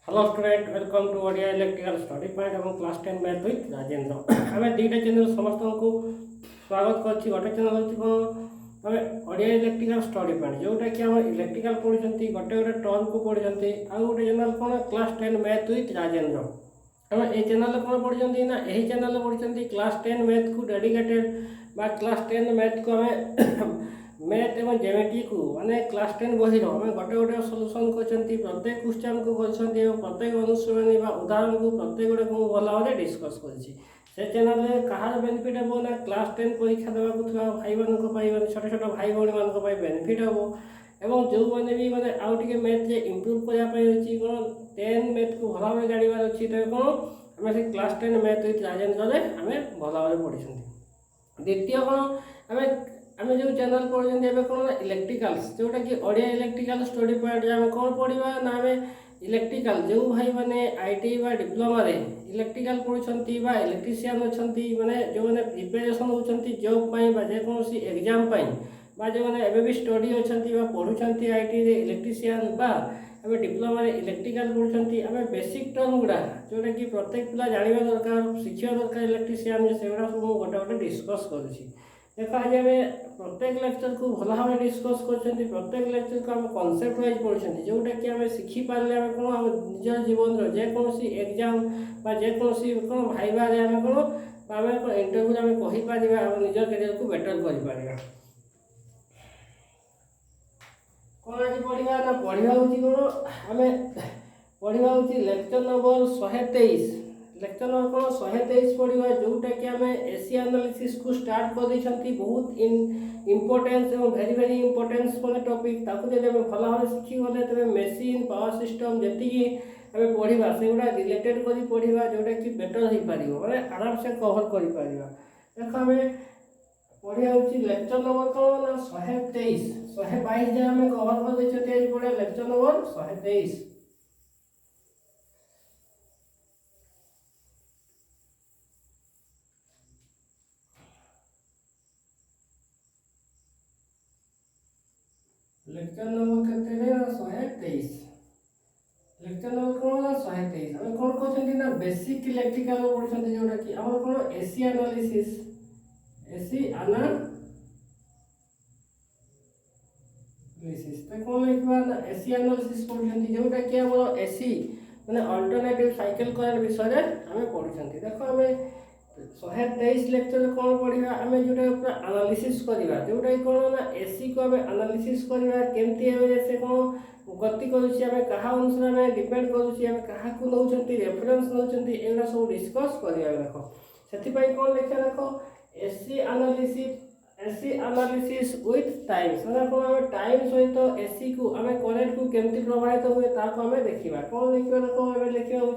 Hello student welcome to Odia electrical study point और class 10 math with Rajendra आम दुईटा channel समस्त को स्वागत कर गोटे चैनल हूँ कौन आम ओडिया इलेक्ट्रिकल स्टडी पॉइंट जोटा कि आम इलेक्ट्रिकल पढ़ुं गोटे गोटे टर्म को पढ़ुं आउ गोटे चैनल कौन क्लास 10 मैथ विथ राजेंद्र आम ये चैनल कौन पढ़ुं ना यही चैनल पढ़ुं क्लास 10 मैथ को डेडिकेटेड बा क्लास 10 मैथ को आम मैथ एवं जेमेट्री को माने क्लास 10 बही आम गोटे गोटे सल्यूशन कर प्रत्येक क्वेश्चन को प्रत्येक अनुश्रवणी उदाहरण को प्रत्येक गोटे को भल भाव डिस्कस कर चैनल में कहार बेनिफिट हे ना क्लास 10 परीक्षा देवा भाई मान छोट छोट भाई भौणी मान बेनिफिट हे एवं जो मैंने भी माने आउ टे मैथ इम्प्रूव करने कौन 10 मैथ को भल भाव जानवर अच्छी तो कौन आम क्लास 10 मैथ विथ राजेंद्र आम भल भाव पढ़ी द्वितीय कौन आम आम जो चैनल पढ़े कौन इलेक्ट्रिकल्स जोटा कि ओडिया इलेक्ट्रिकल स्टडी पॉइंट आम कौन पढ़ा ना आम इलेक्ट्रिकल जो भाई मैंने आईटी बा डिप्लोमा रे इलेक्ट्रिकल पढ़ुंट बा इलेक्ट्रीशियन अच्छा मैंने जो मैंने प्रिपेरेसन होती जॉब जेकोसी एग्जाम बा जो मैंने एवं भी स्टडी अच्छा पढ़ुंट आईटी रे इलेक्ट्रीशियन बा आम डिप्लोमा रे इलेक्ट्रिकल पढ़ुंट आम बेसिक टर्म गुड़ा जोटा कि प्रत्येक पिला जानवा दरकार शिक्षा दरकार इलेक्ट्रीशियन से सब गोटे गोटे डिस्कस करुँची देख आज आम प्रत्येक लेक्चर को भल भाव डिस्कस कर प्रत्येक लेक्चर को आम कनसेप्ट वाइज पढ़ुं जोटा कि आम शिखिपारे आम कौन आम निज जीवन जेकोसी एग्जाम जेकोसी कौन भाइबा आम कौन आम इंटरव्यू आम कहीपर आम निज कैरियर को बेटर कर कौन आज पढ़ा ना पढ़ा कौन आम पढ़ा लेक्चर नंबर 123 लेक्चर नंबर कौन 123 पढ़ा जोटा कि आम एसी एनालिसिस को स्टार्ट कर देछंती बहुत इम्पोर्टेंस और वेरी वेरी इम्पोर्टेंस वाले टॉपिक ताकू जब भल भाव शिखी गले तब मेसीन पावर सिस्टम जी आम पढ़ा से गुड़ा रिलेटेड कर पढ़ा जोटा कि बेटर हो पार मैंने आराम से कवर कर देख आम पढ़ा लेक्चर नंबर कौन ना 123 122 आम कवर कर देते पढ़ा लेक्चर नंबर 123 लेक्चर नंबर केते 123 लेक्चर नंबर कौन 123 हम कौन कहते ना बेसिक इलेक्ट्रिकल पढ़ुं जोटा कि आम कौन एसी एनालिसिस तो कौन लिखा ना एसी एनालिसिस पढ़ुं जोटा कि आम एसी मैंने अल्टरनेटिव साइकिल करंट विषय आम पढ़ुं देख आम 123 लेक्चर कौन पढ़ा आम जोटा एनालिसिस करवा जोटा कौन ना एसी को आम एनालिसिस करवा केमती से कौन गति करें क्या अनुसार आम डिपेंड करें क्या नौ रेफरेन्स नौ एगुड़ा सब डिस्कस करवा देख से कौन लिखा देख एसी एनालिसिस विथ टाइम्स मैंने कौन आम टाइम सहित एसी को आम करेन्ट को केमती प्रभावित हुए ताको आम देखा कौन लिखा देख लिखा हूँ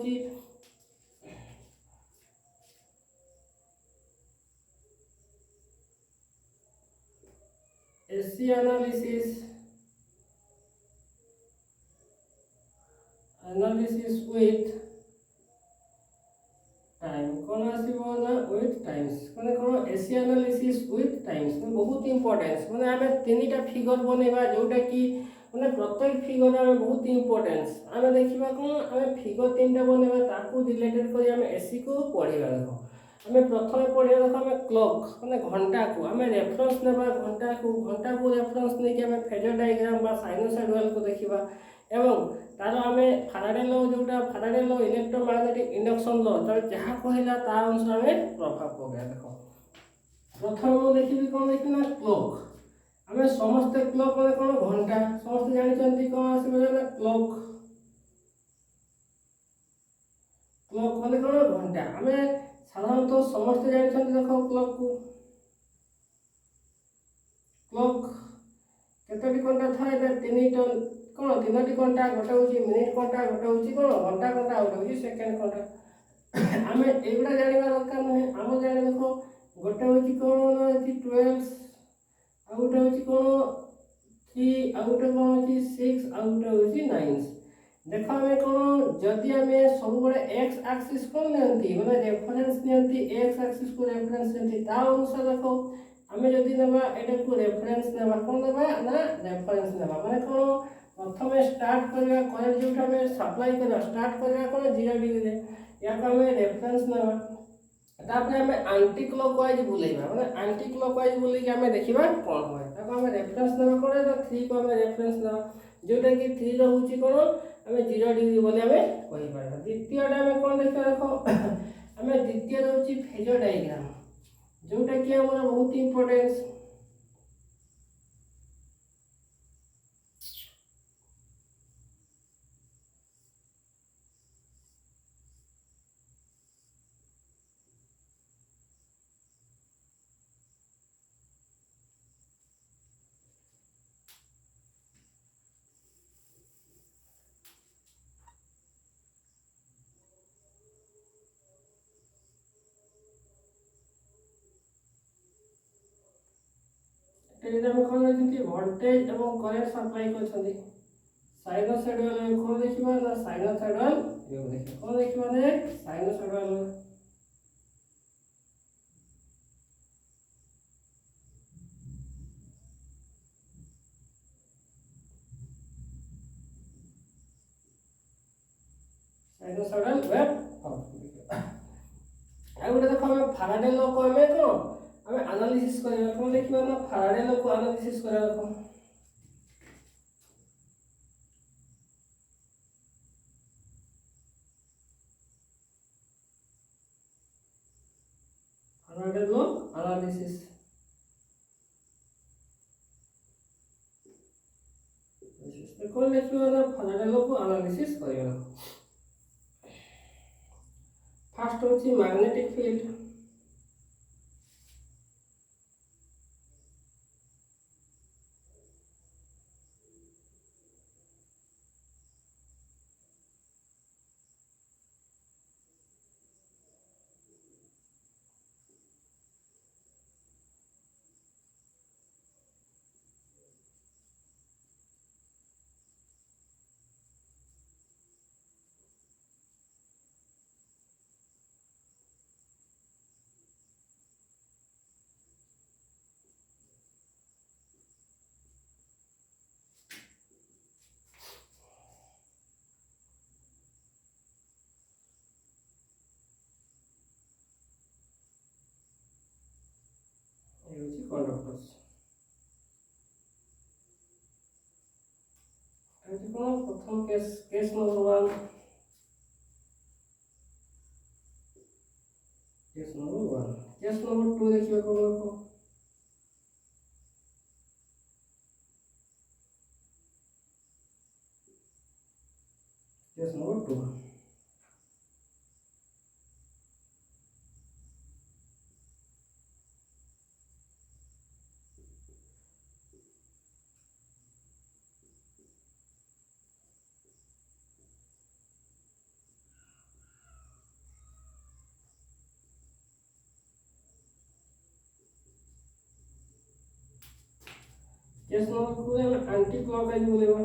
एसी एनालिसिस विथ टाइम कौन आसो ना विथ टाइम्स मैंने कौन एसी एनालिसिस विथ टाइम्स बहुत इंपोर्टेंस मैंने आम तीन टा फिगर बनवा जोटा कि मैंने प्रत्येक फिगर आम बहुत इंपोर्टेंस आम देखा कौन आम फिगर 3टा बनवा ताकू रिलेटेड कर आम एसी को पढ़ा देख आम प्रथम पढ़ा देख आम क्लॉक मैंने घंटा को आम रेफरेन्स ना घंटा को रेफरेन्स नहीं आम फेजर डायग्राम साइनोसॉइड वेव को देखा एवं तार आम फाराडे लॉ जोटा फाराडे लॉ इलेक्ट्रोमैग्नेटिक इंडक्शन लॉ तर जहाँ कहला ता अनुसार आम प्रभाव पकड़ा देख प्रथम मुझे देखी कौन देखी ना क्लॉक आम समस्ते क्लॉक मैंने कौन घंटा समस्त जानते कौन आसो ना क्लॉक क्लॉक मैंने कौन घंटा आम साधारणतः समस्ते जानते देख क्लॉक को क्लॉक केतोटी घंटा थाए 3 टन कौन 3टी घंटा गोटे हूँ मिनिट घंटा गोटे हूँ कौन घंटा घंटा गोटे हूँ सेकेंड घंटा आम एगुड़ा जानवा दरकार नुहे आम जाने देख गोटे हूँ कौन 12 आ गोटे हूँ कौन 3 आ गोटे कौन हूँ 6 आ गोटे हूँ 9 देख आम कौन जदि आम सब एक्स एक्सिस कौन नियंती माने रेफरेन्स नियंती एक्स एक्सिस को रेफरेन्स नियंती ता अनुसार देख आम जदि नेबा एटा को रेफरेन्स नेबा कौन नेबा ना रेफरेन्स नेबा माने कौन प्रथम स्टार्ट करवा करेंट जो आम सप्लाई करवा स्टार्ट करवा कौन 0 डिग्री या आम रेफरेन्स ना आम आंटी क्लॉकवाइज बुलेगा मैंने आंटी क्लॉकवाइज बुलेक आम देखा कौन हुए आम रेफरेन्स ना कौन 3 को आम रेफरेन्स ना जोटा कि 3 रोचे कौन आम 0 डिग्री बोली आम कहीपर द्वितीय आम कौन देखा देख आम द्वितीय रोचे फेजर डायग्राम जोटा कि आम बहुत इंपोर्टेंस कौन देखते वोल्टेज और करेंट सप्लाई कर साइनोसॉइडल कौन देखा ना साइनोसॉइडल कौन देखा साइनोसॉइडल साइनोसॉइडल वेव आ गोटे देख आम फाराडे लॉ को आम कौन आम एनालिसिस करबा कौन देखिबा ना फाराडे लॉ को एनालिसिस करबा कौन फाराडे लॉ एनालिसिस कौन देखिबा ना फाराडे लॉ को एनालिसिस करबा फर्स्ट होची मैग्नेटिक फील्ड कंडक्टर्स प्रथम केस नंबर 1 केस नंबर 2 देखिए कौन देखो केस नंबर 2 केस नंबर 2 में एंटी क्लॉकवाइज बोलेगा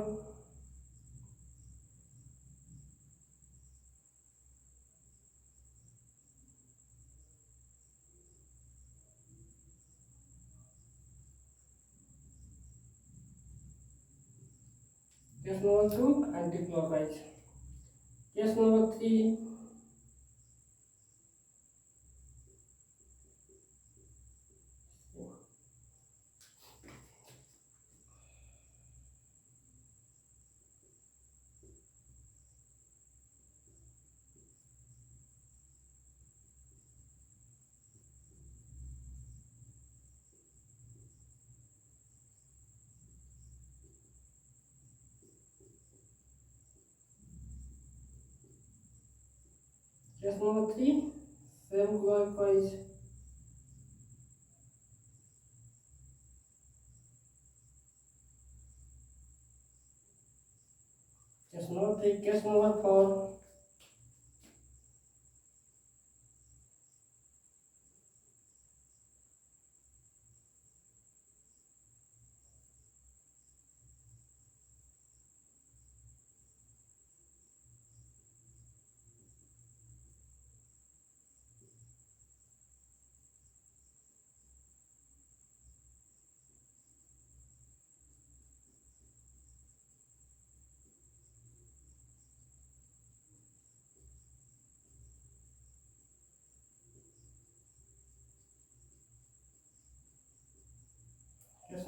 case number 2 anti clockwise case number 3 case number 3 same clockwise case number 3 case number 4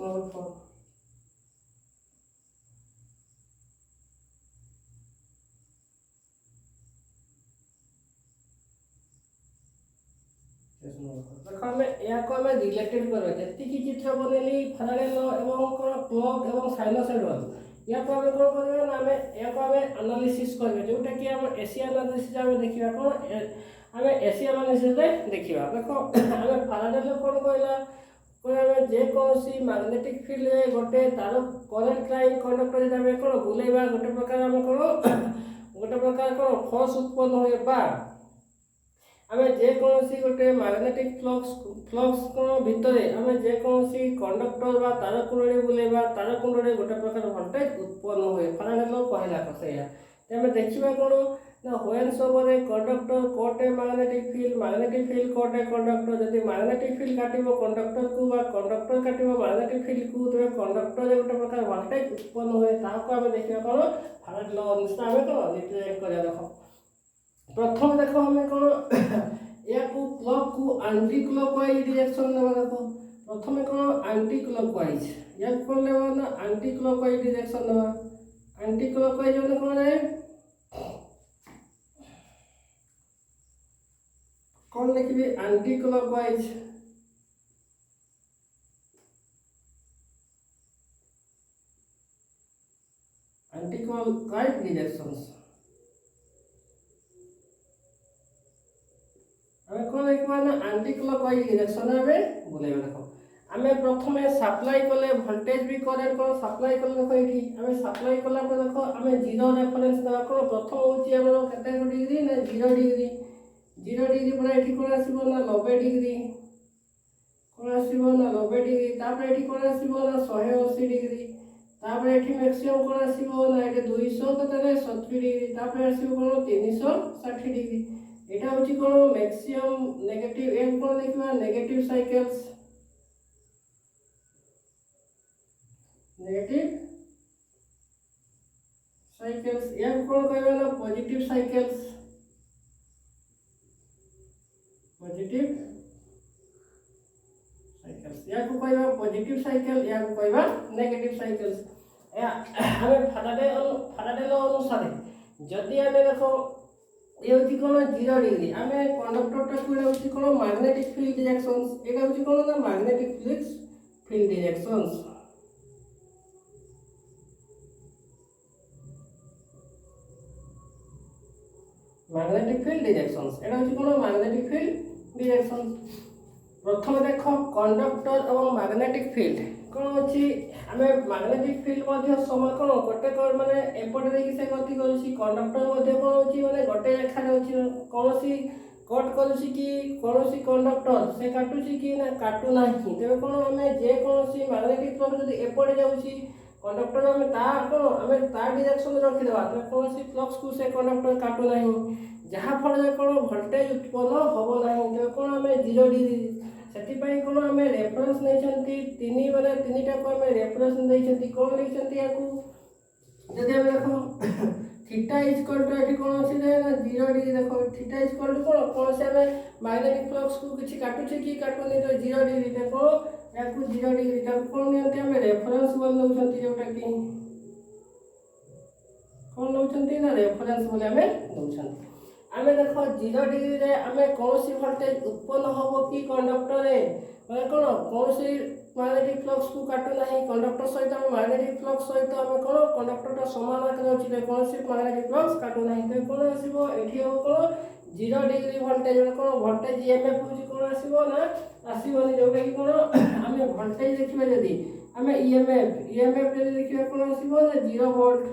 number 4। देखो आम या आम रिलेटेड कर जी चित्र बनैली फाराडे लॉ एवं क्लॉक एवं साइनसॉइड वाल या आम कौन करवा ना आम या आम एनालिसिस करबे जोटा कि आम एसी एनालिसिस आम देखिबा कौन आम एसी एनालिसिस रे देखिबा। देखो आम फाराडे लॉ कौन कहला कोन जे कोनसी मैग्नेटिक फील्ड रे गोटे तार करंट लाइन कंडक्टर जे आम कौन बुलेबा गोटे प्रकार आम कौन गोटे प्रकार कौन फोर्स उत्पन्न होए बा आम जेकोसी गोटे मैग्नेटिक फ्लक्स कोण भितर आम जेकोसी कंडक्टर बा तार कुंडली बुलेबा तार कुंडली गोटे प्रकार वोल्टेज उत्पन्न हुए फाराडे लॉ कहला कसैया। आम देखिबा कोण ना when some a conductor cut a magnetic field cut a conductor जदि मैग्नेटिक फील्ड काटिबो कंडक्टर को बा कंडक्टर काटिबो मैग्नेटिक फील्ड को तबे कंडक्टर रे गोटे प्रकार वोल्टेज उत्पन्न हुए ताको आम देखिबा कोण फाराडे लॉ अनुसार आम कोण रिप्रेजेंट करिया। देखो प्रथम देखो हमें कौन या क्लॉक को एंटी क्लॉकवाइज डायरेक्शन लेवा। देखो प्रथम कौन एंटी क्लॉकवाइज या कौन लेवा ना एंटी क्लॉकवाइज डायरेक्शन लेवा। एंटी क्लॉकवाइज माने कौन है कौन लिखबी एंटी क्लॉकवाइज डायरेक्शंस आम कौन देखा ना एंटी क्लॉकवाइज डायरेक्शन में बुलेबा। देखो आम प्रथम सप्लाई कले वोल्टेज भी करेंट कौन सप्लाई कले देखो ये आम सप्लाई कला देखो आम जीरो रेफरेंस देवा कौन प्रथम हूँ केते डिग्री ना 0 डिग्री 0 डिग्री पर ये कौन आसो ना 90 डिग्री कौन आसो ना 90 डिग्री तापर ये कौन आसो ना 180 डिग्री तापर ये मैक्सिमम कौन आसो ना ये 200 केते 70 डिग्री तापर आसो कौन 360 डिग्री एटा होची कोन मैक्सिमम नेगेटिव एक कोन देखबा नेगेटिव साइकिल्स या कोन कहबा ना पॉजिटिव साइकिल्स या को कहबा पॉजिटिव साइकिल या को कहबा नेगेटिव साइकिल्स या हमें फाराडे लॉ अनुसार जदी हमें देखो ये होची कोन 0 डिग्री आम कंडक्टर टा कोन होची कोन मैग्नेटिक फील्ड डायरेक्शंस एटा होची कोन ना मैग्नेटिक फील्ड डायरेक्शंस एटा होची कोन मैग्नेटिक फील्ड डायरेक्शंस। प्रथम देखो कंडक्टर और मैग्नेटिक फील्ड कौन अच्छी आम मैग्नेटिक फील्ड समय कौन गोटे माने एपटे देखिए से गति करुँची कंडक्टर कौन होची माने गोटे रेखार अच्छी कौन कट करुँची कि कौन कंडक्टर से काटुची कि ना काटुना तेज कौन आम जेकोसी मैग्नेटिक फ्लक्स जब एपटे जाऊँगी कंडक्टर आम कौन आम डायरेक्शन रखीदे तेज कौन फ्लक्स को से कंडक्टर काटुना जहाँफल कौन वोल्टेज उत्पन्न हम ना तेज कौन आम 0 डिग्री से कौन आम रेफरेन्स नहीं तीन माने 3टा को आम रेफरेन्स नहीं कौन नहीं या जदि आम देखो थीटा इज इक्वल टू ये कौन अच्छी ना 0 डिग्री देखो थीटा इज इक्वल टू कौन कौन से आम मैग्नेटिक फ्लक्स को किसी काटुचे कि काटुनी तो 0 डिग्री कौन या 0 डिग्री कौन नहीं आम रेफरेन्स बोल नौ जोटा कि कौन नौ ना रेफरेन्स बोले आम नौ आम देख 0 डिग्री रे आम कौन वोल्टेज उत्पन्न हम कि कंडक्टर मैं कौन कौन मैग्नेटिक फ्लक्स को काटुना कंडक्टर सहित आम मैग्नेटिक फ्लक्स सहित आम कौन कंडक्टर समानांतर अच्छे कौन मैग्नेटिक फ्लक्स काटुना तो कौन आसो ये हम कौन 0 डिग्री वोल्टेज कौन वोल्टेज ईएमएफ हूँ कौन आसो ना आसोनी जोटा कि कौन आम वोल्टेज देखा जदि आम ईएमएफ जब देखा कौन आसो ना 0 वोल्ट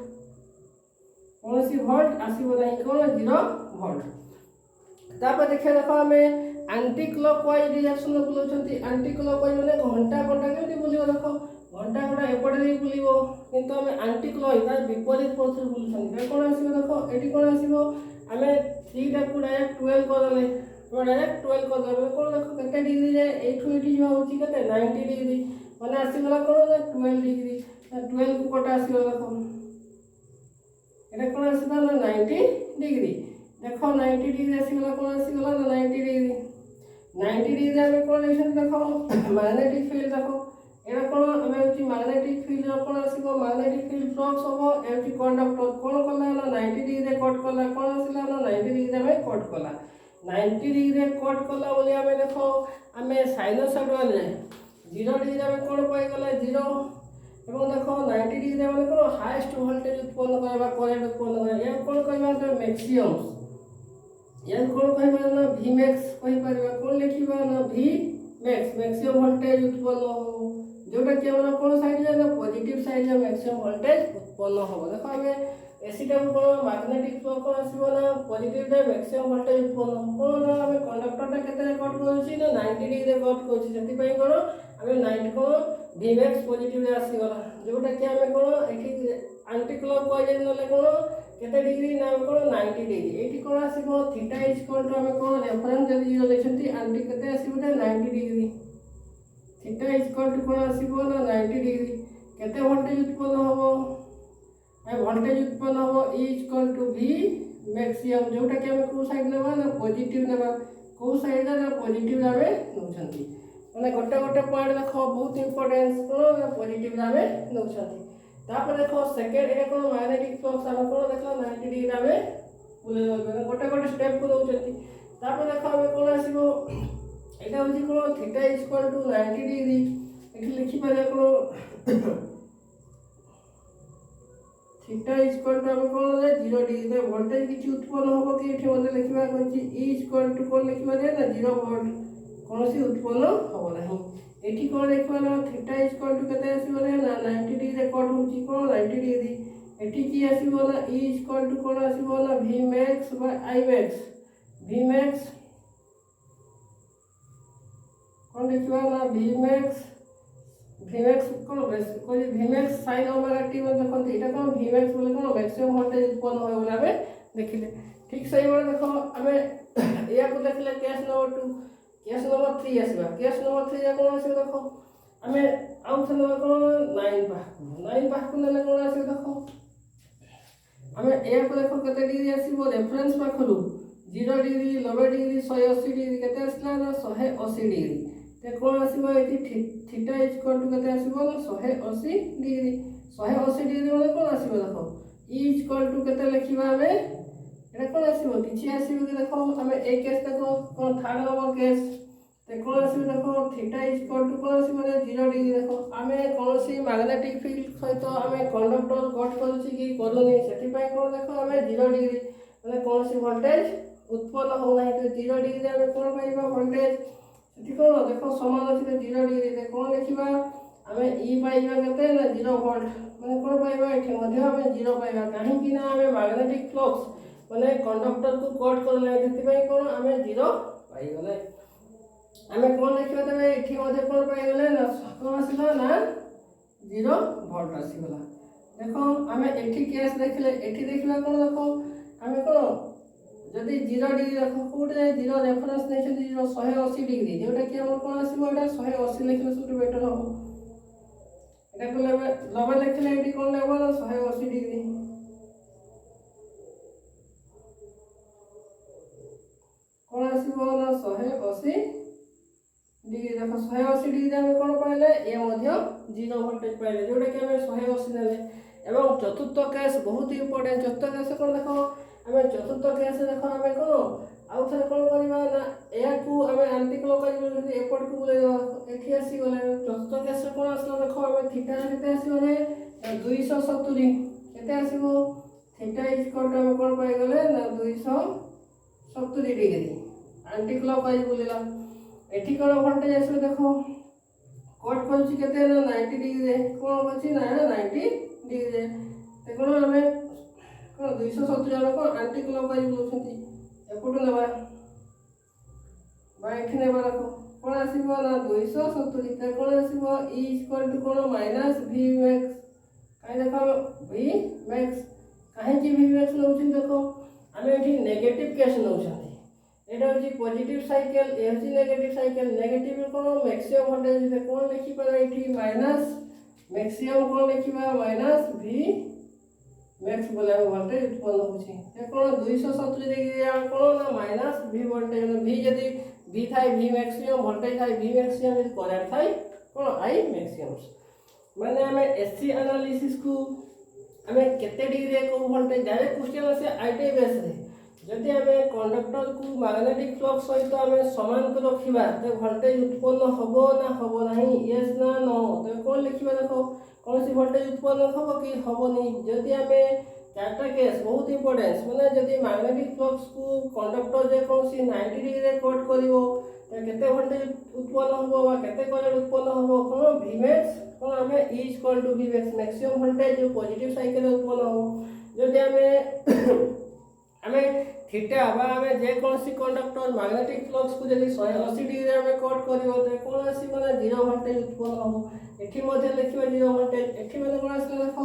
कौन सी वोल्ट आसो ना कौन 0 वोल्ट तापर देखिए देखो आम एंटी क्लॉकवाइज डायरेक्शन बुलाउछंती एंटी क्लॉकवाइज माने घंटा केमती बुलिबो देखो घंटा गोटा एपटे नहीं बुलिबो किंतु आम एंटी क्लॉक तार विपरीत पथ बुलुछंती कौन आसीबो देखो एटी कौन आसीबो आम 3 टा को डायरेक्ट 12 कर देले तो डायरेक्ट 12 कर देले कौन देखो केते डिग्री रे एठू एठी जो होची केते 90 डिग्री माने आसीगला कौन 12 डिग्री 12 को कोटा आसीगला देखो एटा कौन आसीबा ना 90 डिग्री देखो 90 डिग्री आसीगला कौन आसीगला ना 90 डिग्री 90 डिग्री आम कौन देखो मैग्नेटिक फील्ड देखो एटा कोन हमें होची मैग्नेटिक फील्ड कोन आसीबो मैग्नेटिक फील्ड फ्लक्स होबो एठी कंडक्टर कोन कला ना 90 डिग्री रे कट कला कोन आसीला ना 90 डिग्री रे हमें कट कला 90 डिग्री रे कट कला बोली हमें देखो हमें साइनसॉइड वाले 0 डिग्री रे हमें कोन पाई गला 0 एवं देखो 90 डिग्री रे हमें कोन हाईएस्ट वोल्टेज उत्पन्न करबा करंट उत्पन्न करबा या कोन कहबा तो मैक्सिमम या कोन कहबा ना v max कहि परबा कोन लिखिबा ना v max मैक्सिमम वोल्टेज उत्पन्न हो जोटा कि हमरा कोन साइड रे पॉजिटिव साइड रे मैक्सिमम वोल्टेज उत्पन्न हो देखो हमें एसी टा कोन मैग्नेटिक फ्लक्स कोन आसीबो ना पॉजिटिव रे मैक्सिमम वोल्टेज उत्पन्न हो कोन हमें कंडक्टर टा केते रे कट करछि ना 90 डिग्री रे कट करछि जति पई कोन हमें 90 को v max पॉजिटिव रे आसी गला जोटा कि हमें कोन एठी एंटी क्लॉकवाइज नले कोन केते डिग्री ना कोन 90 डिग्री एठी कोन आसीबो थीटा इज इक्वल टू हमें कोन रेफरेंस जदी जीरो लेछंती एंटी केते आसीबो 90 degree theta is equal to कोन आसीबो ना 90 डिग्री केते वोल्टेज उत्पन्न होबो ए वोल्टेज उत्पन्न होबो E equal to V maximum जोटा कि हमें को साइड लेबा ना पॉजिटिव लेबा को साइड ना पॉजिटिव लाबे नउछंती माने गोटे गोटे पॉइंट देखो बहुत इंपोर्टेंस कोन पॉजिटिव लाबे नउछंती तापर देखो सेकंड एटा कोन मैग्नेटिक फ्लक्स हम कोन देखो 90 डिग्री लाबे बुले माने गोटे गोटे स्टेप को नउछंती तापर देखो हमें कोन आसीबो एटा होची कोन theta is equal to 90 degree एठी लिखि पारे कोन थीटा इज इक्वल टू हम कोन ले 0 डिग्री रे वोल्टेज किछि उत्पन्न होबो कि एठी मते लिखिबा कोछि E इज इक्वल टू कोन लिखिबा रे ना 0 वोल्ट कोनसी उत्पन्न होबो नाही एठी कोन लिखिबा ना थीटा इज इक्वल टू केते आसीबो रे ना 90 डिग्री रे कट होची कोन 90 डिग्री एठी की आसीबो ना E इज इक्वल टू कोन आसीबो ना V max by I max V max कोन लिखिबा ना V max कोन बेस कोइ V max sin omega t मन देखो एटा कोन V max बोले कोन मैक्सिमम वोल्टेज उत्पन्न होय बोला हमें देखिले ठीक सही बोले देखो हमें या को देखले केस नंबर 2 केस नंबर 3 आसीबा केस नंबर 3 या कोन आसीबा देखो हमें आउट नंबर कोन 9 बाह को नेले कोन आसीबा देखो हमें या को देखो केते डिग्री आसीबो रेफरेंस पाखलु 0 डिग्री 90 डिग्री 180 डिग्री केते आसला ना 180 डिग्री ते कोन आसीबो एठी थीटा इज इक्वल टू केते आसीबो ना 180 डिग्री 180 डिग्री माने कोन आसीबो देखो E इज इक्वल टू केते लिखिबा हमें एटा कोन आसीबो किछि आसीबो कि देखो हमें एक केस देखो कोन थर्ड नंबर केस ते कोन आसीबो देखो थीटा इज इक्वल टू कोन आसीबो 0 डिग्री देखो हमें कोनसी मैग्नेटिक फील्ड सहित हमें कंडक्टर कट करछि कि करलोनी सेति पय कोन देखो हमें 0 डिग्री माने कोनसी वोल्टेज उत्पन्न हो नाही तो 0 डिग्री रे हमें कोन पाइबा वोल्टेज सेति कोन देखो समान अछि 0 डिग्री रे कोन लिखिबा हमें E पाइबा केते ना 0 वोल्ट माने कोन पाइबा एठी मध्ये हमें 0 पाइबा काहे कि ना हमें मैग्नेटिक फ्लक्स माने कंडक्टर को कट करले सेति पय कोन हमें 0 पाइ गले हमें कोन लिखिबा तबे एठी मध्ये कोन पाइ गले ना कोन आसीला ना 0 वोल्ट आसी गला देखो हमें एठी केस देखले एठी देखला कोन देखो हमें कोन जदी 0 डिग्री रखो कोटे 0 रेफरेंस नै छै 180 डिग्री जेटा कि हम कोन आसीबो एटा 180 लिखले सुट बेटर हो एटा को लेबे लिखले एटी कोन लेबो 180 डिग्री कोन आसीबो ना 180 डिग्री देखो 180 डिग्री हम कोन पाइले ए मध्य 0 वोल्टेज पाइले जोटा कि हम 180 नेले एवं चतुर्थ केस बहुत इंपोर्टेंट चतुर्थ केस कोन देखो हमें चतुर्थ केस देखो हमें को आउ थरे कोन करबा ना या को हमें एंटी क्लॉकवाइज बोलते एपॉइंट को बोले एठी आसी गले चतुर्थ केस कोन आसलो देखो हमें थीटा केते आसी गले 270 केते आसीबो थीटा इज इक्वल टू हम कोन पाइ गले ना 270 डिग्री एंटी क्लॉकवाइज बोलेला एठी कोन वोल्टेज आसलो देखो कट करछि केते ना 90 डिग्री रे कोन करछि ना 90 डिग्री रे ते कोन हमें 270 जन को एंटी क्लॉकवाइज बोलछंती एपटो नेबा बाय एठी नेबा रखो कोन आसीबो ना 270 ते कोन आसीबो E इक्वल टू कोन माइनस V max काई देखो V max काहे कि V max नउछिन देखो हमें एठी नेगेटिव केस नउछंती एटा होची पॉजिटिव साइकिल ए होची नेगेटिव कोन मैक्सिमम वोल्टेज ते कोन लिखि पर एठी माइनस मैक्सिमम कोन लिखिबा माइनस V मैक्स बोले वोल्टेज उत्पन्न होछि ते कोन 270 डिग्री आ कोन ना माइनस V वोल्टेज V यदि V थाई V मैक्सिमम वोल्टेज थाई V मैक्सिमम यदि करंट थाई कौन आई मैक्सिमम्स माने आम एसी एनालिसिस को आम केते डिग्री को वोल्टेज डायरेक्ट क्वेश्चन आसे आईटी बेस रे जदि आम कंडक्टर को मैग्नेटिक फ्लक्स सहित आम समांतर रखा तो वोल्टेज उत्पन्न हम ना हम ना येस ना नो तो कौन लिखा देख कौन सी वोल्टेज उत्पन्न हम कि हेनी जदि आम चार्टा केस बहुत इंपोर्टेंस मैंने जदि मैग्नेटिक फ्लक्स को कंडक्टर जे कौन सी 90 डिग्री कट कर केते वोल्टेज उत्पन्न हम केते करंट उत्पन्न हम कौन वीमेक्स कौन आम is equal to V max maximum voltage जो पॉजिटिव साइकिल उत्पन्न हम जदि आम थीटा आम जेकोसी कंडक्टर मैग्नेटिक फ्लक्स को जब 180 डिग्री आम कट कर कौन आस जीरो वोल्टेज उत्पन्न हम ये लिखा जीरो वोल्टेज ये कौन आस देख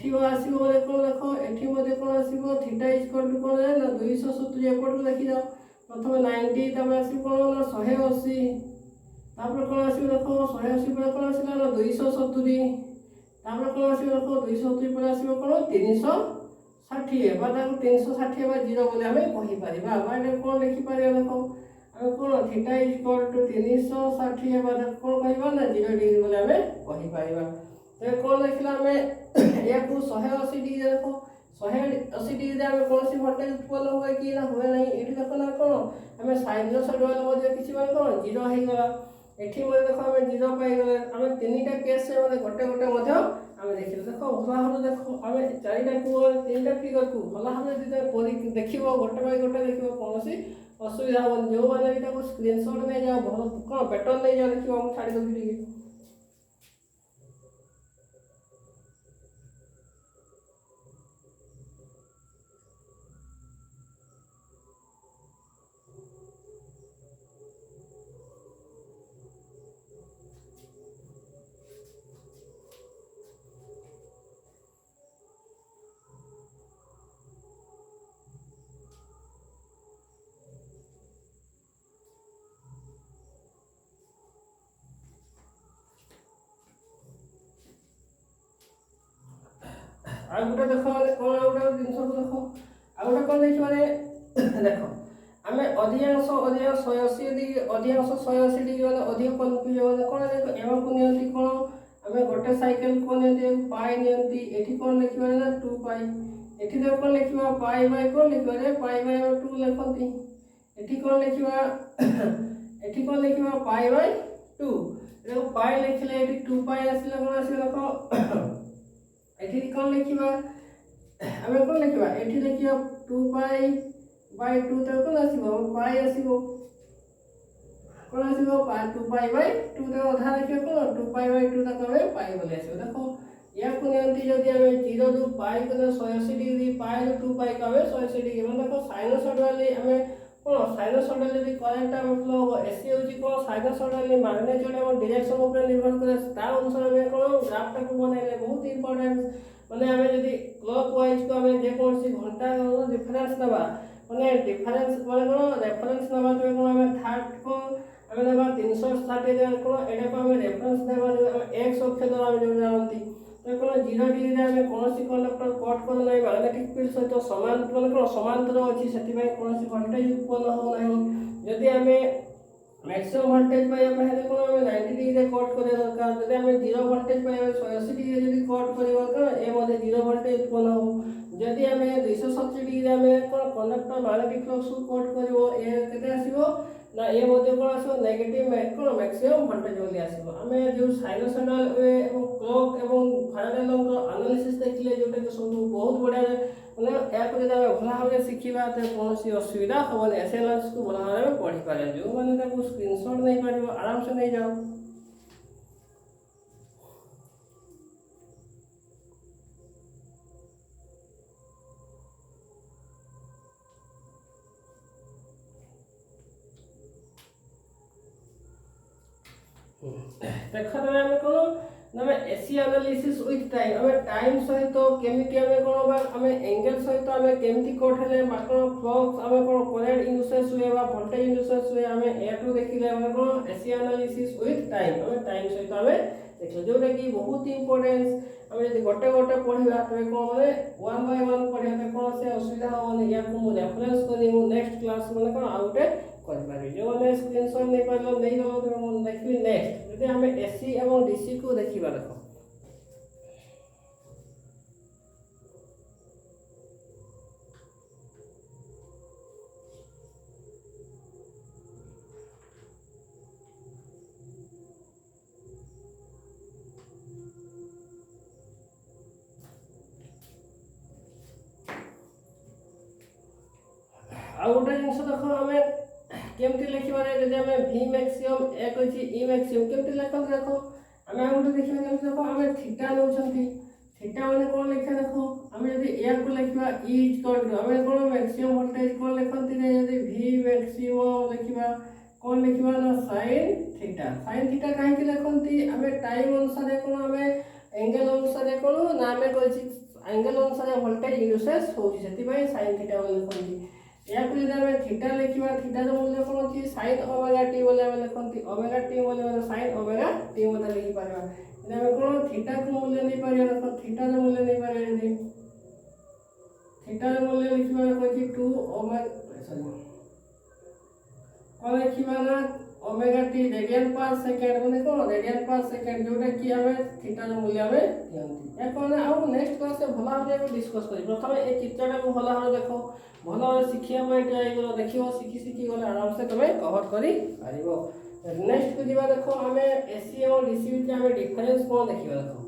ये आसो कौन देख ये कौन आसो थीटा इज इक्वल टू कौन है ना 270 एपट को देखी जाओ प्रथम 90 आस कौन 180 कौन आस देख 180 पर कौन आसला ना 270 कौन आस देख 270 पर आस कौन 360 बा 360 बा जीरो बोले आम कहीपर कौन लिखिपर देख आम कौन थीटा इज इक्वल टू 360 बा कौन कह ना जीरो डिग्री बोले आम कहीपर तो कौन देखला आम या 180 डिग्री देख 180 डिग्री आम कौन सी वोल्टेज उत्पन्न हुए कि ना हुए ना ये देख ना कौन आम साइनसॉइडल किसी कौन जीरो हो गला ये देख आम जीरो पाईगले आम 3टा केस गोटे गोटे आम देखिए देख भल भाव देख आम 4टा को 3टा फिगर को भल भाव देख गोटे बाई गोटे देख कौन असुविधा हेनी जो मैंने स्क्रीनशॉट नहीं जाओ भल कौन पैटर्न नहीं जाओ देखिए मुझे छाड़ी देवी टे आ गोटे देख कौन आ गोटे जिन देख आ गोटे कौन देखिए देख आम अधिकांश 180 डिग्री अधिकांश 180 डिग्री मैंने अधिक कन्फ्यूज मैंने कौन देख एम को नियंती कौन आम गोटे साइकेल को नियंती पाई नियंती एठी कौन लिखिबा ना 2 पाई एठी देख कौन लिखिबा पाई बाय कौन लिखिबा रे पाई बाय 2 लिखंती एठी कौन लिखिबा एठी कौन लिखिबा पाई बाय 2 देखो पाई लिखले एठी 2 पाई आसिले कौन आसी देखो एठी कौन लिखिबा आम कौन लिखिबा एठी लिखिबा 2 पाई बाय 2 तो कौन आसीबो पाई आसीबो कौन आसीबो 2 पाई बाय 2 तो आधा लिखिबा कौन 2 पाई बाय 2 तक हमें पाई बोले आसीबो देखो या को नियंती जदि हमें 0 टू पाई को 180 डिग्री पाई टू 2 पाई का हमें 180 डिग्री मतलब देखो साइनसॉइडली हमें कौन साइनसॉइडल जदि करंट फ्लो हो एसी होची कौन साइनसॉइडली मैग्नेट्यूड और डायरेक्शन ऊपर निर्भर करे ता अनुसार हमें कौन ग्राफ को बनाइले बहुत इंपोर्टेंट माने हमें जदि क्लॉकवाइज को हमें जे कौन सी घंटा डिफरेंस दबा माने डिफरेंस माने कौन रेफरेंस दबा तो कौन हमें थर्ड को हमें दबा 360 जन कौन एटा को हमें रेफरेंस दबा x अक्ष द्वारा हम जो जानती तो कौन 0 डिग्री हमें कौन सी कंडक्टर कट कर नहीं मैग्नेटिक फील्ड सहित समान माने कौन समांतर अछि सेति में कौन सी वोल्टेज उत्पन्न हो नहीं जदि हमें मैक्सिमम वोल्टेज पाइबा पहले कौन हमें 90 डिग्री कट करे दरकार जदि हमें 0 वोल्टेज पाइबा 180 डिग्री जदि कट करबा तो ए मध्ये 0 वोल्टेज उत्पन्न हो जदि हमें 270 डिग्री हमें कौन कंडक्टर मैग्नेटिक फ्लक्स को कट करबो ए केते आसीबो ना ये मध्ये कौन आसो नेगेटिव कौन मैक्सिमम वोल्टेज बोली आसीबो हमें जो साइनसॉइडल वे एवं क्लॉक एवं फैराडे लॉ रो एनालिसिस देखले जोटा के सब बहुत बढ़िया माने या को जदि भला भाबे सिखिबा तो कौन सी असुविधा होबे एसएलएस को भला भाबे पढ़ी पारे जो माने ताको स्क्रीनशॉट नहीं पारिबो आराम से नहीं जाओ देखा तो हमें कौन ना एसी एनालिसिस विथ टाइम हमें टाइम सहित केमिति हमें कौन बा हमें एंगल सहित हमें केमिति कोट हेले मात्र फ्लक्स हमें कौन करंट इंड्यूसेस हुए बा वोल्टेज इंड्यूसेस हुए हमें ए टू देखिले हमें कौन एसी एनालिसिस विथ टाइम हमें टाइम सहित हमें देखले जोटा कि बहुत इंपोर्टेंस हमें यदि गोटे गोटे पढ़िबा तो कौन माने 1 बाय 1 पढ़िबा तो कौन से असुविधा होनी या को रेफरेंस करी नेक्स्ट क्लास माने कौन आउटे କରିପାରିବେ। ଯେଉଁମାନେ ସ୍କ୍ରିନସଟ୍ ନେଇପାରିଲ ନେଇଗଲ ମୁଁ ଦେଖିବି। ନେକ୍ସଟ ଯଦି ଆମେ ଏସି ଏବଂ ଡିସି କୁ ଦେଖିବା, ଦେଖ ଆଉ ଗୋଟେ ଜିନିଷ ଦେଖ ଆମେ केमती लिखिबारे जदि हमें v मैक्सिमम एक अछि e मैक्सिमम केमती लिखल देखो हमें आ गोटे देखिबा केमती देखो हमें थीटा नउछंती थीटा माने कोन लिखा देखो हमें यदि ए को लिखिबा e इज इक्वल टू हमें कोन मैक्सिमम वोल्टेज कोन लिखंती रे यदि v मैक्सिमम लिखिबा कोन लिखिबा ना sin थीटा काहे कि लिखंती हमें टाइम अनुसार कोन हमें एंगल अनुसार कोन ना हमें कहछि एंगल अनुसार वोल्टेज इंड्यूसेस होछि सेति भाई sin थीटा लिखंती या को यदि हमें थीटा लिखिबा थीटा रो मूल्य कोन अछि sin ओमेगा t बोले हमें लिखंती ओमेगा t बोले sin ओमेगा t बोले लिखि पारबा यदि हमें कोन थीटा को मूल्य नहीं पारिया देखो थीटा रो मूल्य नहीं पारिया यदि थीटा रो मूल्य लिखिबा कोछि 2 ओमेगा सॉरी कोन लिखिबा ना ओमेगा t रेडियन पर सेकंड माने कोन रेडियन पर सेकंड जोटा कि हमें थीटा रो मूल्य हमें दियंती या कोन आ नेक्स्ट क्लास से भला भाबे डिस्कस करी प्रथम ए चित्रटा को भला भाबे देखो भला शिखिया में ट्राई करो देखियो शिखी गले आराम से तमे कवर करी पारिबो। नेक्स्ट को दिबा देखो हमें एसी और डीसी में हमें डिफरेंस कोन देखिबा देखो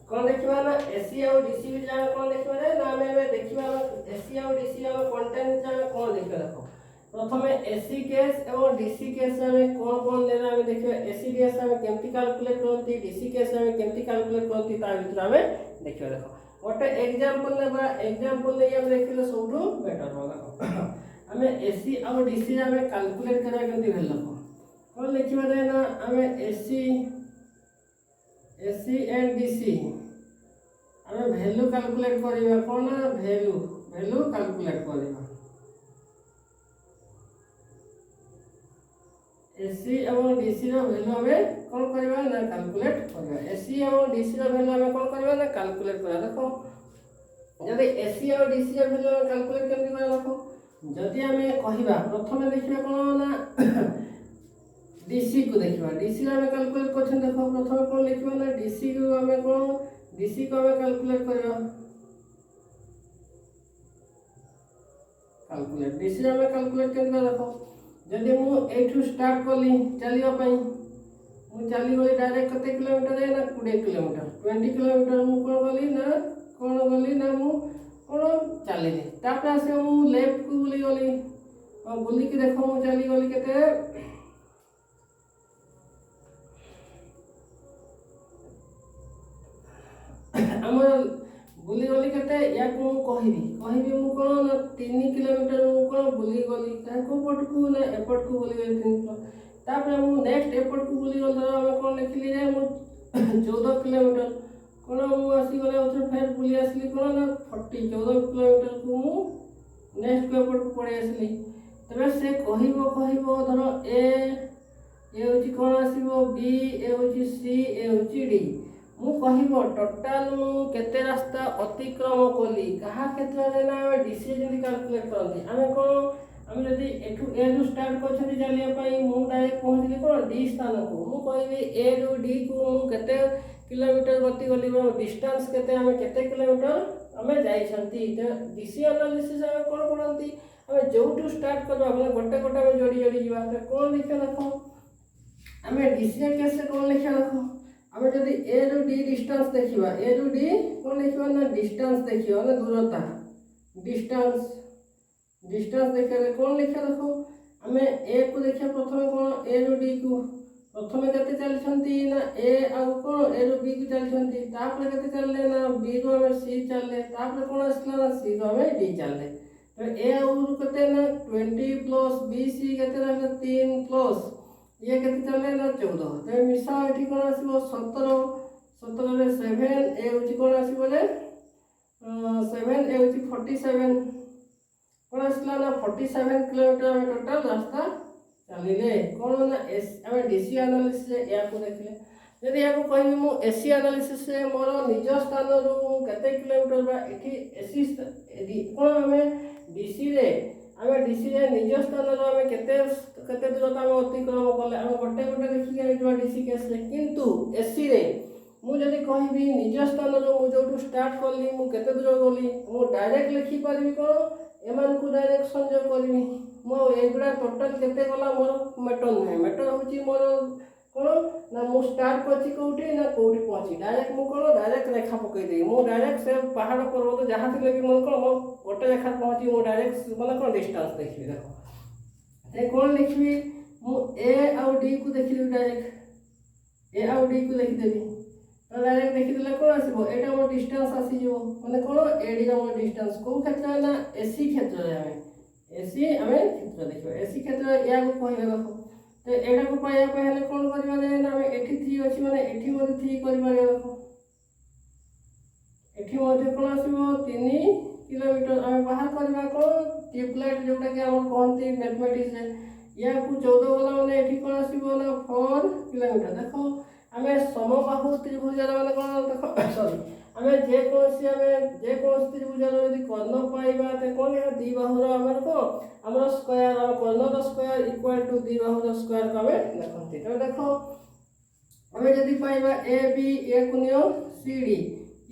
कौन देखिबा ना एसी और डीसी में जाने कौन देखिबा रे ना हमें देखिबा एसी और डीसी में कंटेंट जाने कौन देखिबा देखो प्रथमे एसी केस और डीसी केस में कौन लेना हमें देखिबा एसी केस में केमती कैलकुलेट करंती डीसी केस में केमती कैलकुलेट करंती ता भीतर हमें देखिबा देखो गोटे एग्जांपल लेबा एग्जांपल ले हम देखिले सबटू बेटर हो देखो हमें एसी और डीसी में कैलकुलेट करा केमती भेल देखो कौन लिखिबा रे ना हमें एसी एंड डीसी हमें वैल्यू कैलकुलेट करिबा कोन ना वैल्यू कैलकुलेट करिबा एसी एवं डीसी रो वैल्यू हमें कोन करिबा ना कैलकुलेट करिबा एसी एवं डीसी रो वैल्यू हमें कोन करिबा ना कैलकुलेट करा देखो जदि एसी और डीसी रो वैल्यू कैलकुलेट केमति करा देखो जदि हमें कहिबा प्रथमे देखिबा कोन ना डीसी को देखिबा डीसी रो हमें कैलकुलेट करछन देखो प्रथमे कोन लिखिबा ना डीसी को हमें कोन डीसी को हमें कैलकुलेट करबा कैलकुलेट डीसी हमें कैलकुलेट करबा देखो जदि मु एठू स्टार्ट करली चलियो पई मु चली गली डायरेक्ट कते किलोमीटर है ना 20 किलोमीटर 20 किलोमीटर मु कोन गली ना मु कोन चली तापर आसे मु लेफ्ट को बुली गली और बुली के देखो मु चली गली केते हमर बुली गली केते या को कहिबी मु कोन 3 किलोमीटर मु कोन बुली गली का को पट को ना एपट को बुली गली 3 किलो तापर मु नेक्स्ट एपट को बुली गली हम कोन लिखली रे मु 14 किलोमीटर कोन मु आसी गले उथर फेर बुली आसली कोन ना 40 14 किलोमीटर को मु नेक्स्ट को एपट को पड़े आसली तबे से कहिबो धरो ए होची कोन आसीबो बी ए होची सी ए होची डी मु कहिबो टोटल मु केते रास्ता अतिक्रम कली कहा क्षेत्र रे ना हम डीसी जदी कैलकुलेट करंती हमें कोन हम जदी एठू ए रू स्टार्ट करछनी चलिया पई मु डायरेक्ट पहुंचली कोन डी स्थान को मु कहिबी ए रू डी को मु केते किलोमीटर गति गली डिस्टेंस केते हमें केते किलोमीटर हमें जाई छंती डीसी एनालिसिस हम कोन पढंती हमें जोटू स्टार्ट करबा हम गोटे गोटे में जोड़ी जीवा त कोन लिखा देखो हमें डीसी केस से कोन लिखा देखो हमें जदि ए रू डी डिस्टेंस देखिबा ए रू डी कोन लिखिबा ना डिस्टेंस देखिबा ना दूरता डिस्टेंस देखले कोन लिखा देखो हमें ए को देखिया प्रथम कोन ए रू डी को प्रथम केते चल छंती ना ए आ कोन ए रू बी को चल छंती तापर केते चलले ना बी रो हमें सी चलले तापर कोन आसला ना सी रो हमें डी चलले तो ए और केते ना 20 प्लस बी सी केते रहला 3 प्लस ये केते चले ना 14 ते मिसा एठी कोन आसीबो 17 रे 7 ए होची कोन आसीबो रे 7 ए होची 47 कौन आसला ना 47 किलोमीटर आम टोटाल रास्ता चलिले कौन ना आम डीसी एनालिसिस या देखिले जदि या कहि मु एसी एनालिसिस मोर निज स्थान रु केते किलोमीटर बा एठी एसी कौन आम डीसी रे निज स्थान रु आम केते केते दूरता आम अतिक्रम कले आम गोटे गोटे देखिए डीसी केस रे किंतु एसी रे मु जदि कहबी निज स्थान रु मु जो स्टार्ट कली मु केते दूर गली मु डायरेक्ट लिखि पारिबी कौन एमान को डायरेक्ट संजोग करबी मो एगुडा टोटल केते गला मोर मेटर नुहे मेटर होची मोर कोन ना मु स्टार्ट करछि कोठी ना कोठी पहुंची डायरेक्ट मु कोन डायरेक्ट रेखा पकई देई मु डायरेक्ट से पहाड़ पर्वत जहां थिले भी मो कोन मो गोटे रेखा पहुंची मु डायरेक्ट माने कोन डिस्टेंस देखबी देखो ते कोन लिखबी मु ए आउ डी को देखिबी डायरेक्ट ए आउ डी को देखि देबी तो डायरेक्ट देखि देले कोन आसीबो एटा मो डिस्टेंस आसी जो माने कोन एडी रा मो डिस्टेंस को क्षेत्र ना एसी क्षेत्र रे एसी हमें क्षेत्र देखो एसी क्षेत्र या को कहबे देखो तो एटा को पाया पहले कोन करबा जे ना हमें एठी 3 अछि माने एठी मध्ये 3 करबा देखो एठी मध्ये कोन आसीबो 3 किलोमीटर हमें बाहर करबा कोन ट्यूबलाइट जोटा कि हम कहंती मैथमेटिक्स रे या को 14 वाला माने एठी कोन आसीबो ना 4 किलोमीटर देखो हमें समबाहु त्रिभुज माने कोन देखो सॉरी हमें जे कोन त्रिभुज यदि कर्ण पाइबा ते कोन या दी बाहुर हमर को हमर स्क्वायर हम कर्ण द स्क्वायर इक्वल टू दी बाहुर स्क्वायर का हमें देखंती तो देखो हमें यदि पाइबा ए बी ए को नियो सी डी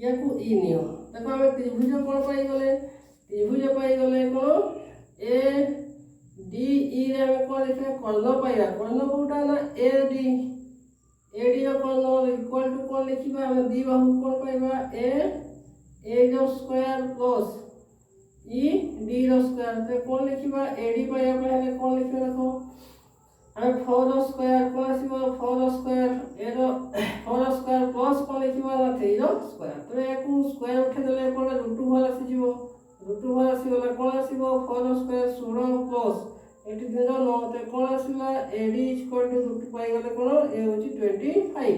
या को ई नियो देखो हमें त्रिभुज कोन पाई गले कोन ए डी ई रे हमें कोन लिखा कर्ण पाइबा कर्ण कोटा ना ए डी एडी कोन इक्वल टू कोन लिखिबा हम दी बाहु कोन पाइबा ए जो स्क्वायर प्लस ई डी रो स्क्वायर ते कोन लिखिबा एडी पाइबा पहले कोन लिखिबा देखो हम 4 स्क्वायर कोन आसीबो 4 स्क्वायर ए रो 4 स्क्वायर प्लस कोन लिखिबा ना 3 रो स्क्वायर तो एकु स्क्वायर उठे देले कोन रूट भर आसी जीवो रूट भर आसी गला कोन आसीबो 4 स्क्वायर 16 प्लस एटी दिन नो ते कोन आसीला एडी इक्वल टू रूट पाई गले कोन ए होची 25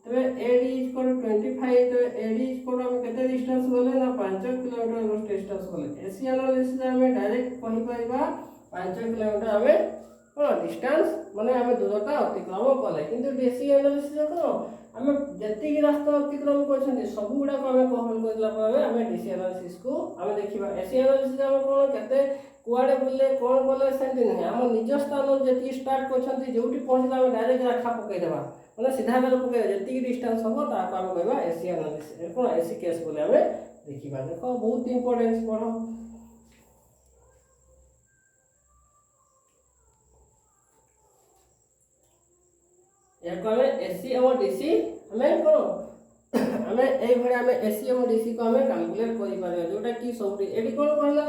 तबे एडी इक्वल टू 25 तो एडी इक्वल हम केते डिस्टेंस गले ना 5 किलोमीटर डिस्टेंस गले एसी एनालिसिस हमें डायरेक्ट कहि पाइबा 5 किलोमीटर हमें कोन डिस्टेंस माने हमें दूरता अतिक्रम कले किंतु डीसी एनालिसिस को हमें जति की रास्ता अतिक्रम करछन सब गुडा को हमें कहल करला पर हमें डीसी एनालिसिस को हमें देखिबा एसी एनालिसिस हम कोन केते कुआडे बुले कोन बोले सेंति नहीं हम निज स्थान जति स्टार्ट करछन जोटी पहुंचला हम डायरेक्ट रेखा पकई देबा माने सीधा कर पकई जति की डिस्टेंस हो ता को हम कहबा एसी एनालिसिस कोन एसी केस बोले हमें देखिबा देखो बहुत इंपोर्टेंस पढ़ो या को हमें एसी और डीसी हमें करो हमें ए भरे हमें एसी और डीसी को हमें कैलकुलेट करि पारे जोटा कि सब एडी कोन कहला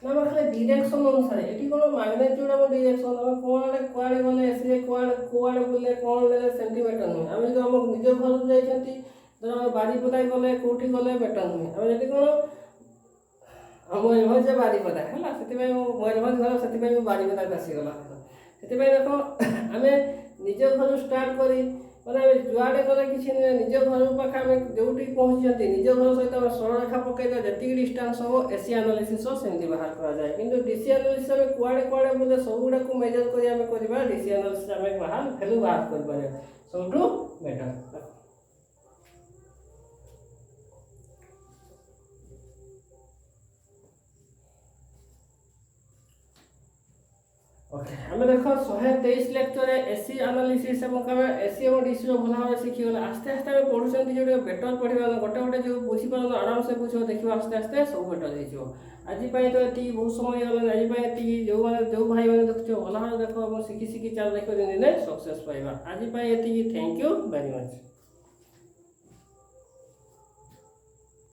ना खाली डायरेक्शन अनुसार एटी कोन मैग्नीट्यूड और डायरेक्शन हम कोआडे गले एसी रे कोआडे बोले कोन ले सेंटीमीटर नहीं हम जो हम निज घर जाइछंती धर बारीपदा गले कोठी गले मीटर नहीं हम जति कोन हम मजे बारीपदा हला सेति भाई मजे घर सेति भाई बारीपदा आसी गला सेति भाई देखो हमें निज घर स्टार्ट करी माने जुआडे गले किछि निज घर पाखा में जोटी पहुंचती निज घर सहित हम सरल रेखा पकईदा जति डिस्टेंस हो एसी एनालिसिस सेमती बाहर करा जाए किंतु डीसी एनालिसिस में कुआडे कुआडे बोले सब गुडा को मेजर करी हमें करबा डीसी एनालिसिस हमें बाहर वैल्यू बाहर कर पारे सबटू बेटर ओके हमें देखो 123 लेक्चर एसी एनालिसिस एवं हमें एसी और डीसी रो भला भाबे सिखि गला आस्ते आस्ते हमें पढुछन जो बेटर पढिबा गोटे गोटे जो बुझी पारन आराम से बुझो देखिबा आस्ते आस्ते सब बेटर हो जिवो आज पई तो एती बहुत समय गला आज पई एती जो भाई माने देखछो भला देखो हम सिखि सिखि चाल देखो दिन सक्सेस पाइबा आज पई एती थैंक यू वेरी मच।